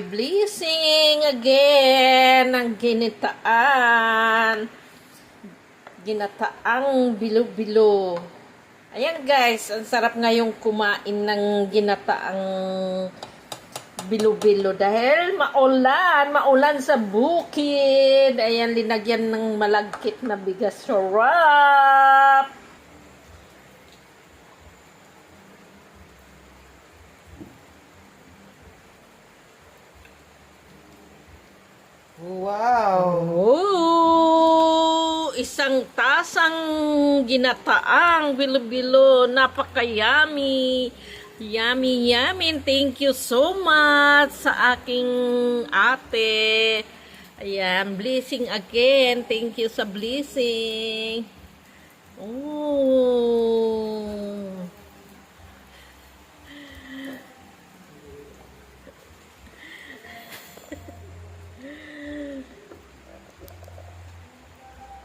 blessing again ng ginataang bilo-bilo. Ayan guys, ang sarap ngayong kumain ng ginataang bilo-bilo dahil maulan sa bukid. Ayan, linagyan ng malagkit na bigas. Sarap! Wow! Oh, isang tasang ginataang bilo-bilo, napaka-yummy. Yummy, yummy. Thank you so much sa aking ate. Ayan, blessing again. Thank you sa blessing. Oh.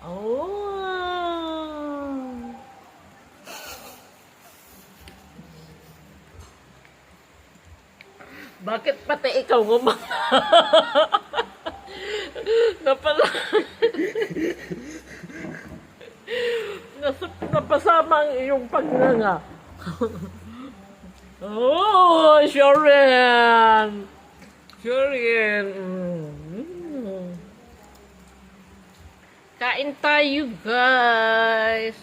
Oh. Bakit pati ikaw napala napasama ang iyong pagnganga. Oh, Sharon. Sharon. Kain tayo, guys.